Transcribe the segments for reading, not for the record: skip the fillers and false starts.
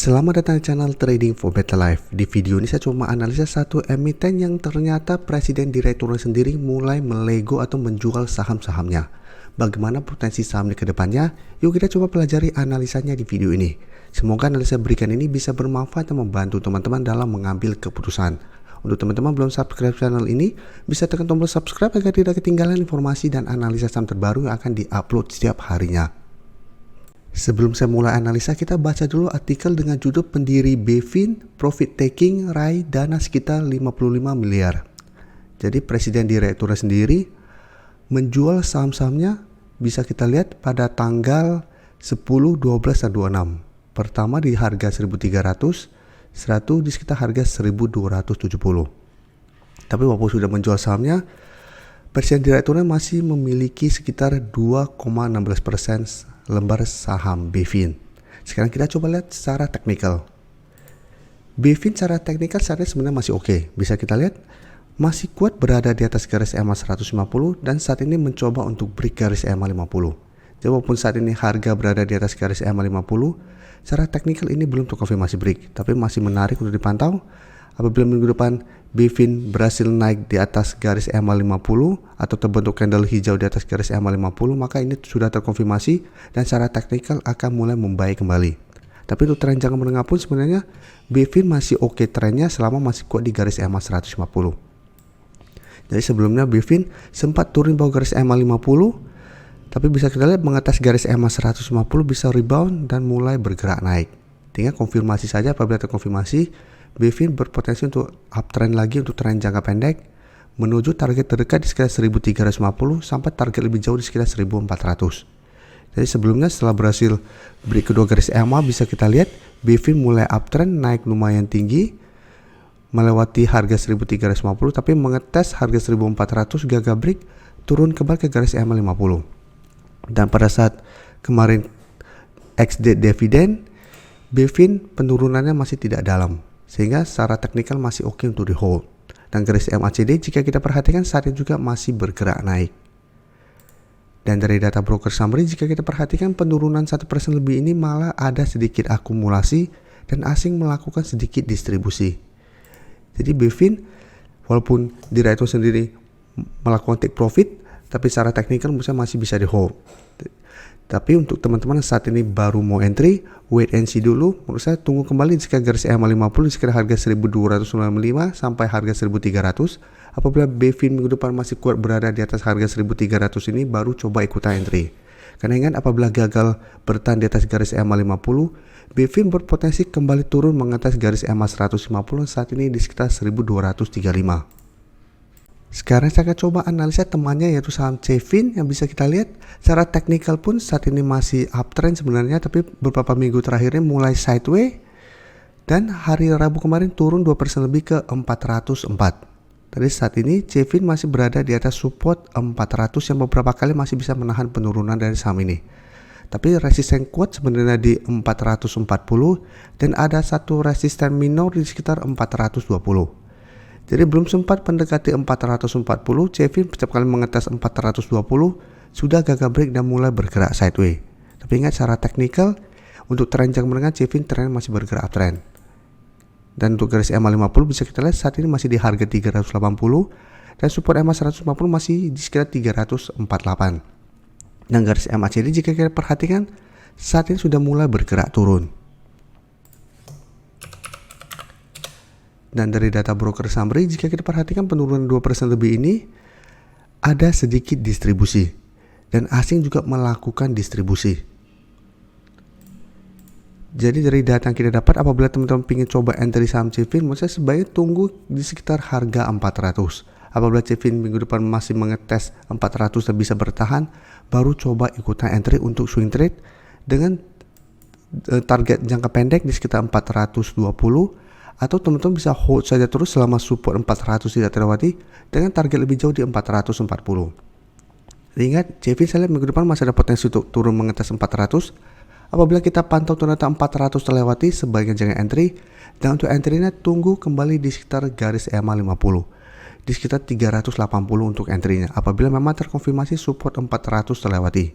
Selamat datang di channel Trading for Better Life. Di video ini saya cuma analisa satu emiten yang ternyata presiden direkturnya sendiri mulai melego atau menjual saham-sahamnya. Bagaimana potensi saham di kedepannya? Yuk kita coba pelajari analisanya di video ini. Semoga analisa berikan ini bisa bermanfaat dan membantu teman-teman dalam mengambil keputusan. Untuk teman-teman belum subscribe channel ini, bisa tekan tombol subscribe agar tidak ketinggalan informasi dan analisa saham terbaru yang akan diupload setiap harinya. Sebelum saya mulai analisa, kita baca dulu artikel dengan judul pendiri BVIN Profit Taking raih dana sekitar 55 miliar. Jadi presiden direkturnya sendiri menjual saham-sahamnya, bisa kita lihat pada tanggal 10, 12, dan 26. Pertama di harga 1.300, 100 di sekitar harga 1.270. Tapi walaupun sudah menjual sahamnya, presiden direkturnya masih memiliki sekitar 2,16% lembar saham BVIN. Sekarang kita coba lihat secara teknikal. BVIN secara teknikal saat ini sebenarnya masih oke. Bisa kita lihat masih kuat berada di atas garis EMA 150 dan saat ini mencoba untuk break garis EMA 50. Jadi walaupun saat ini harga berada di atas garis EMA 50, secara teknikal ini belum terkonfirmasi break, tapi masih menarik untuk dipantau. Apabila minggu depan BVIN berhasil naik di atas garis EMA 50 atau terbentuk candle hijau di atas garis EMA 50, maka ini sudah terkonfirmasi dan secara teknikal akan mulai membaik kembali. Tapi untuk tren jangka menengah pun sebenarnya BVIN masih oke trennya selama masih kuat di garis EMA 150. Jadi sebelumnya BVIN sempat turun bawah garis EMA 50, tapi bisa kita lihat mengatas garis EMA 150 bisa rebound dan mulai bergerak naik. Tinggal konfirmasi saja. Apabila terkonfirmasi, BVIN berpotensi untuk uptrend lagi untuk tren jangka pendek menuju target terdekat di sekitar 1350 sampai target lebih jauh di sekitar 1400. Jadi sebelumnya setelah berhasil break kedua garis EMA, bisa kita lihat BVIN mulai uptrend naik lumayan tinggi melewati harga 1350, tapi mengetes harga 1400, gagal break, turun kembali ke garis EMA 50. Dan pada saat kemarin ex-date dividen, BVIN penurunannya masih tidak dalam, sehingga secara teknikal masih oke untuk di hold. Dan garis MACD jika kita perhatikan saat ini juga masih bergerak naik. Dan dari data broker summary jika kita perhatikan penurunan 1% lebih ini malah ada sedikit akumulasi dan asing melakukan sedikit distribusi. Jadi BVIN walaupun direktur sendiri melakukan take profit, tapi secara teknikal menurut saya masih bisa di hold. Tapi untuk teman-teman saat ini baru mau entry, wait and see dulu. Menurut saya tunggu kembali di sekitar garis EMA 50 di sekitar harga 1295 sampai harga 1300. Apabila BVIN minggu depan masih kuat berada di atas harga 1300 ini, baru coba ikutan entry. Karena ingat apabila gagal bertahan di atas garis EMA 50, BVIN berpotensi kembali turun mengatas garis EMA 150 saat ini di sekitar 1235. Sekarang saya akan coba analisa temannya yaitu saham CVIN yang bisa kita lihat secara teknikal pun saat ini masih uptrend sebenarnya, tapi beberapa minggu terakhirnya mulai sideways dan hari Rabu kemarin turun 2% lebih ke 404. Jadi saat ini CVIN masih berada di atas support 400 yang beberapa kali masih bisa menahan penurunan dari saham ini. Tapi resisten kuat sebenarnya di 440 dan ada satu resisten minor di sekitar 420. Jadi belum sempat mendekati 440, CVIN setiap kali mengetes 420 sudah gagal break dan mulai bergerak sideways. Tapi ingat secara teknikal untuk tren jangka menengah CVIN trennya masih bergerak uptrend. Dan untuk garis EMA 50 bisa kita lihat saat ini masih di harga 380 dan support EMA 150 masih di sekitar 348. Dan garis MACD jika kita perhatikan saat ini sudah mulai bergerak turun. Dan dari data broker summary jika kita perhatikan penurunan 2% lebih ini ada sedikit distribusi dan asing juga melakukan distribusi. Jadi dari data yang kita dapat apabila teman-teman ingin coba entry saham CVIN, menurut saya sebaiknya tunggu di sekitar harga 400. Apabila CVIN minggu depan masih mengetes 400 dan bisa bertahan, baru coba ikutan entry untuk swing trade dengan target jangka pendek di sekitar 420. Atau teman-teman bisa hold saja terus selama support 400 tidak terlewati dengan target lebih jauh di 440. Ingat, CVIN saya lihat minggu depan masih ada potensi untuk turun mengetes 400. Apabila kita pantau ternyata 400 terlewati, sebaiknya jangan entry. Dan untuk entry-nya tunggu kembali di sekitar garis EMA 50. Di sekitar 380 untuk entry-nya. Apabila memang terkonfirmasi support 400 terlewati.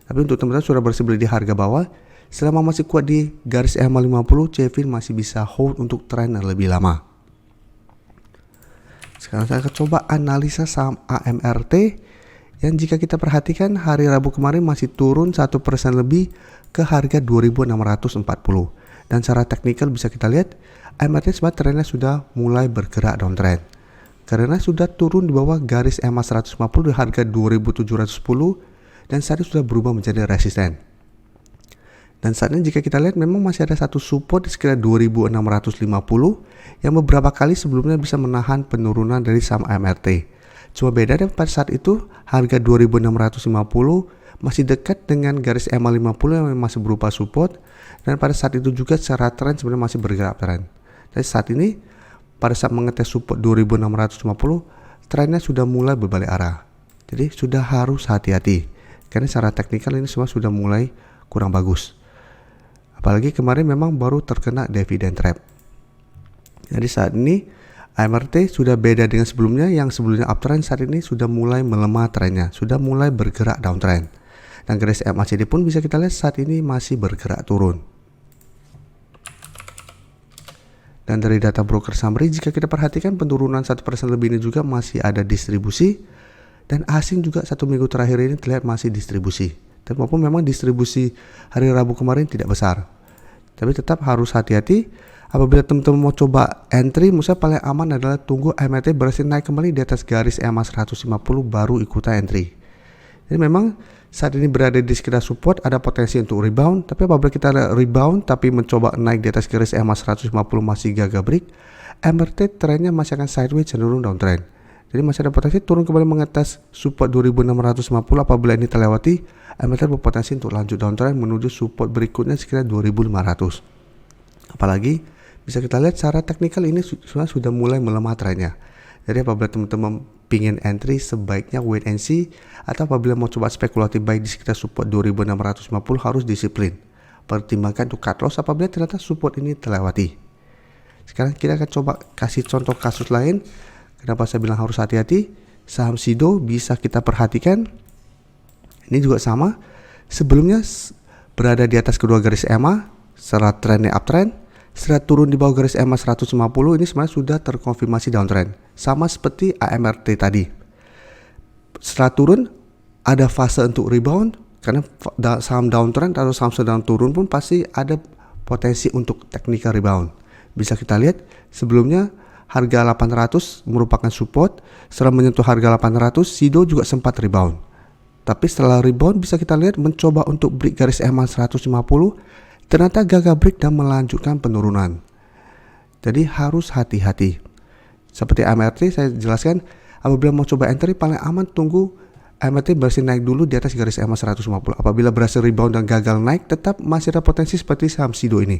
Tapi untuk teman-teman sudah bersih beli di harga bawah, Selama masih kuat di garis EMA 50, CFIN masih bisa hold untuk tren yang lebih lama. Sekarang saya akan coba analisa saham AMRT yang jika kita perhatikan hari Rabu kemarin masih turun 1% lebih ke harga 2.640. Dan secara teknikal bisa kita lihat AMRT sebenarnya trennya sudah mulai bergerak downtrend. Karena sudah turun di bawah garis EMA 150 di harga 2.710 dan saat ini sudah berubah menjadi resisten. Dan saat ini jika kita lihat memang masih ada satu support di sekitar 2.650 yang beberapa kali sebelumnya bisa menahan penurunan dari saham AMRT. Cuma beda dan pada saat itu harga 2.650 masih dekat dengan garis EMA 50 yang masih berupa support, dan pada saat itu juga secara tren sebenarnya masih bergerak tren. Jadi saat ini pada saat mengetes support 2.650 trennya sudah mulai berbalik arah. Jadi sudah harus hati-hati karena secara teknikal ini semua sudah mulai kurang bagus. Apalagi kemarin memang baru terkena dividend trap. Jadi saat ini AMRT sudah beda dengan sebelumnya, yang sebelumnya uptrend saat ini sudah mulai melemah trennya, sudah mulai bergerak downtrend. Dan garis MACD pun bisa kita lihat saat ini masih bergerak turun. Dan dari data broker summary jika kita perhatikan penurunan 1% lebih ini juga masih ada distribusi, dan asing juga satu minggu terakhir ini terlihat masih distribusi. Dan walaupun memang distribusi hari Rabu kemarin tidak besar, tapi tetap harus hati-hati. Apabila teman-teman mau coba entry, misalnya paling aman adalah tunggu AMRT berhasil naik kembali di atas garis EMA 150 baru ikutan entry. Jadi memang saat ini berada di sekitar support, ada potensi untuk rebound, tapi apabila kita ada rebound tapi mencoba naik di atas garis EMA 150 masih gagal break, AMRT trennya masih akan sideways cenderung downtrend. Jadi masih ada potensi turun kembali mengetes support 2.650. Apabila ini terlewati, AMRT berpotensi untuk lanjut downtrend menuju support berikutnya sekitar 2.500. Apalagi bisa kita lihat secara teknikal ini sudah mulai melemah trennya. Jadi apabila teman-teman pingin entry sebaiknya wait and see, atau apabila mau coba spekulatif buy di sekitar support 2.650 harus disiplin. Pertimbangkan untuk cut loss apabila ternyata support ini terlewati. Sekarang kita akan coba kasih contoh kasus lain. Kenapa saya bilang harus hati-hati? Saham SIDO bisa kita perhatikan. Ini juga sama. Sebelumnya berada di atas kedua garis EMA, setelah trennya uptrend. Setelah turun di bawah garis EMA 150 ini sebenarnya sudah terkonfirmasi downtrend. Sama seperti AMRT tadi. Setelah turun ada fase untuk rebound, karena saham downtrend atau saham sedang turun pun pasti ada potensi untuk technical rebound. Bisa kita lihat sebelumnya harga 800 merupakan support. Setelah menyentuh harga 800, SIDO juga sempat rebound. Tapi setelah rebound bisa kita lihat mencoba untuk break garis EMA 150, ternyata gagal break dan melanjutkan penurunan. Jadi harus hati-hati. Seperti AMRT saya jelaskan, apabila mau coba entry paling aman tunggu AMRT berhasil naik dulu di atas garis EMA 150. Apabila berhasil rebound dan gagal naik, tetap masih ada potensi seperti saham SIDO ini.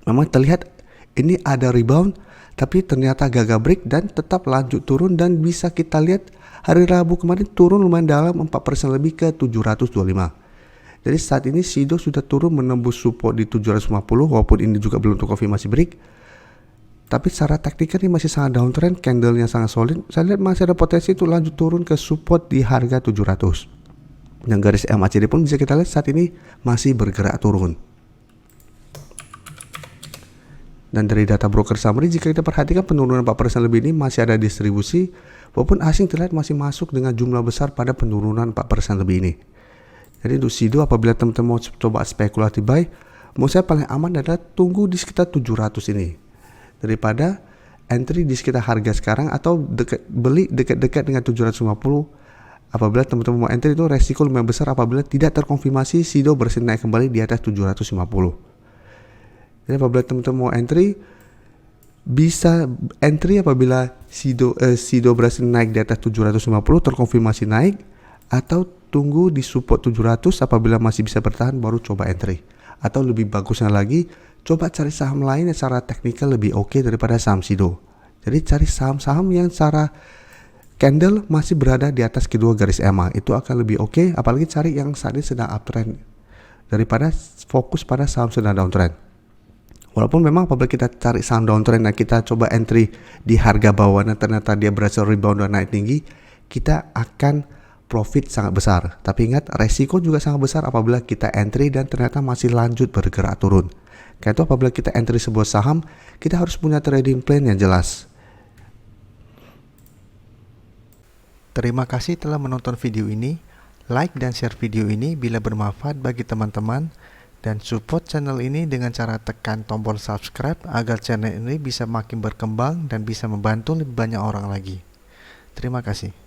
Memang terlihat ini ada rebound, tapi ternyata gagal break dan tetap lanjut turun, dan bisa kita lihat hari Rabu kemarin turun lumayan dalam 4% lebih ke 725. Jadi saat ini SIDO sudah turun menembus support di 750, walaupun ini juga belum terkonfirmasi break. Tapi secara taktikal ini masih sangat downtrend, candlenya sangat solid. Saya lihat masih ada potensi untuk lanjut turun ke support di harga 700. Dan garis MACD pun bisa kita lihat saat ini masih bergerak turun. Dan dari data broker summary jika kita perhatikan penurunan 4% lebih ini masih ada distribusi, walaupun asing terlihat masih masuk dengan jumlah besar pada penurunan 4% lebih ini. Jadi untuk SIDO apabila teman-teman mau coba spekulatif buy, menurut saya paling aman adalah tunggu di sekitar 700 ini daripada entry di sekitar harga sekarang, atau beli dekat-dekat dengan 750. Apabila teman-teman mau entry itu resiko lumayan besar apabila tidak terkonfirmasi SIDO berhasil naik kembali di atas 750. Jadi apabila teman-teman mau entry, bisa entry apabila SIDO berhasil naik di atas 750 terkonfirmasi naik, atau tunggu di support 700 apabila masih bisa bertahan baru coba entry. Atau lebih bagusnya lagi, coba cari saham lain yang secara teknikal lebih oke daripada saham SIDO. Jadi cari saham-saham yang secara candle masih berada di atas kedua garis EMA, itu akan lebih oke. Apalagi cari yang saat ini sedang uptrend daripada fokus pada saham sedang downtrend. Walaupun memang apabila kita cari saham downtrend dan kita coba entry di harga bawah dan ternyata dia berhasil rebound dan naik tinggi, kita akan profit sangat besar. Tapi ingat, resiko juga sangat besar apabila kita entry dan ternyata masih lanjut bergerak turun. Karena itu apabila kita entry sebuah saham, kita harus punya trading plan yang jelas. Terima kasih telah menonton video ini. Like dan share video ini bila bermanfaat bagi teman-teman. Dan support channel ini dengan cara tekan tombol subscribe agar channel ini bisa makin berkembang dan bisa membantu lebih banyak orang lagi. Terima kasih.